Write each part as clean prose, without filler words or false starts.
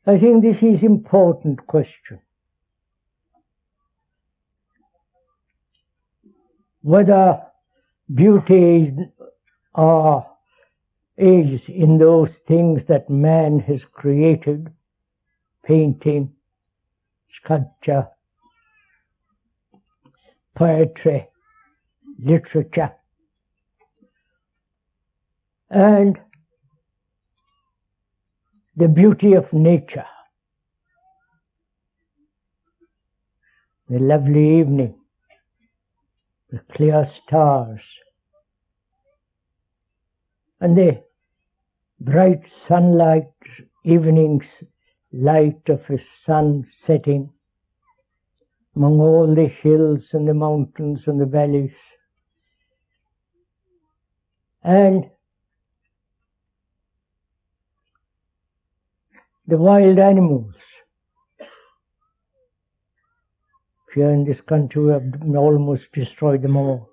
I think this is an important question. Whether beauty is in those things that man has created, painting, sculpture, poetry, literature, and the beauty of nature, the lovely evening, the clear stars, and the bright sunlight, evening's light of a sun setting among all the hills and the mountains and the valleys, and the wild animals. Here in this country we have almost destroyed them all.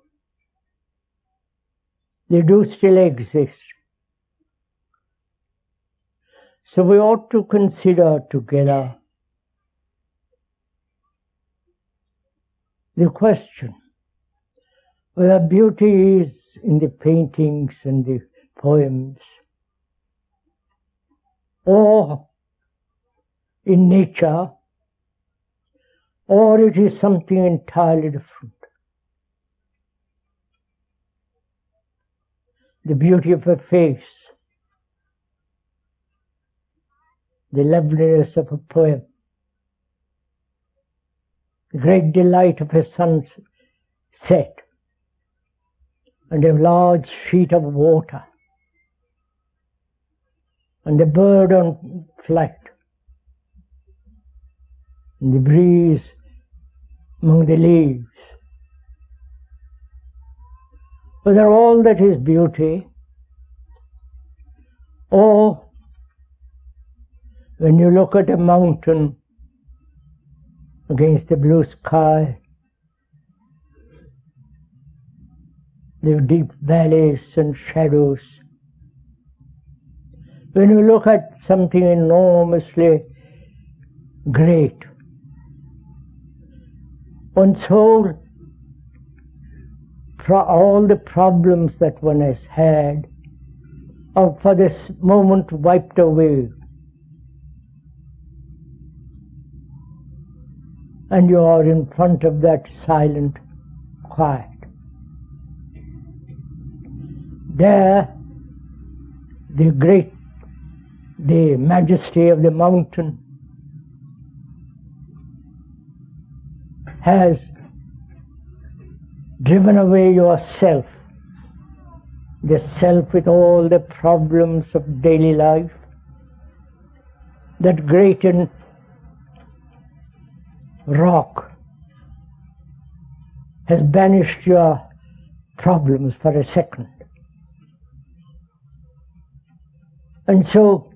They do still exist. So we ought to consider together the question whether beauty is in the paintings and the poems, or in nature, or it is something entirely different. The beauty of a face, the loveliness of a poem, the great delight of a sunset, and a large sheet of water, and the bird on flight, and the breeze among the leaves. Whether all that is beauty, or when you look at a mountain against the blue sky, the deep valleys and shadows, when you look at something enormously great, one's whole, all the problems that one has had are for this moment wiped away. And you are in front of that silent quiet. There, the majesty of the mountain has driven away yourself, the self with all the problems of daily life. That great rock has banished your problems for a second. And so,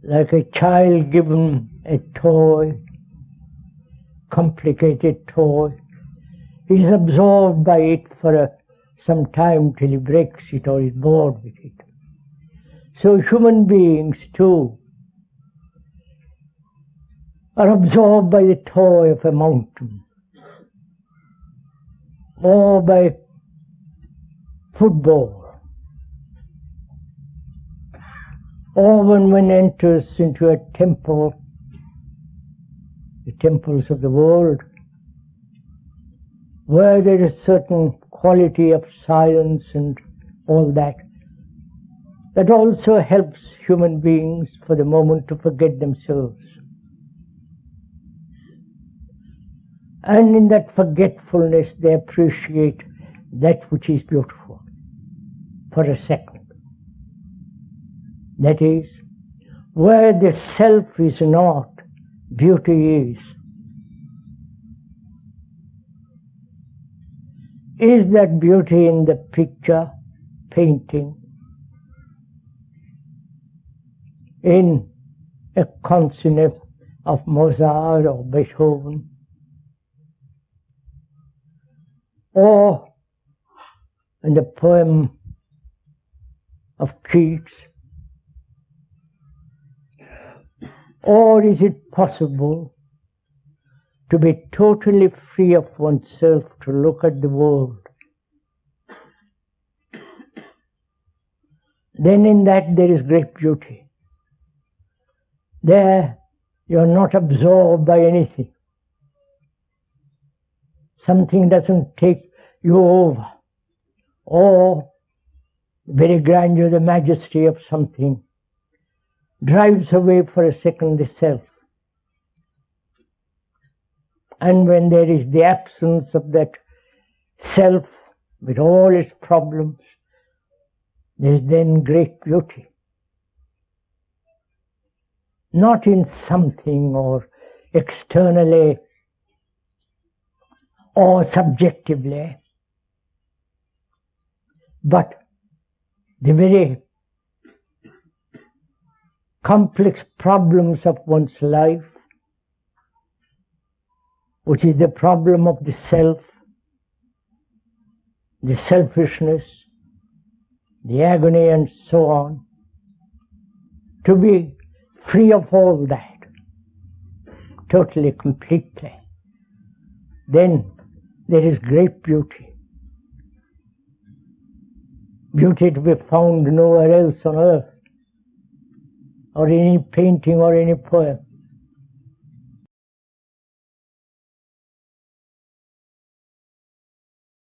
like a child given a toy, complicated toy, he is absorbed by it for some time till he breaks it or is bored with it. So human beings too are absorbed by the toy of a mountain, or by football, or when one enters into a temple, the temples of the world, where there is certain quality of silence and all that, that also helps human beings for the moment to forget themselves. And in that forgetfulness they appreciate that which is beautiful for a second. That is, where the self is not, beauty is. Is that beauty in the picture, painting, in a concert of Mozart or Beethoven, or in the poem of Keats, Or is it possible to be totally free of oneself to look at the world? Then in that there is great beauty. There you are not absorbed by anything. Something doesn't take you over, or the very grandeur, the majesty of something drives away for a second the self. And when there is the absence of that self with all its problems, there is then great beauty. Not in something or externally or subjectively, but the very complex problems of one's life, which is the problem of the self, the selfishness, the agony and so on, to be free of all that, totally, completely, then there is great beauty. Beauty to be found nowhere else on earth, or in any painting or any poem.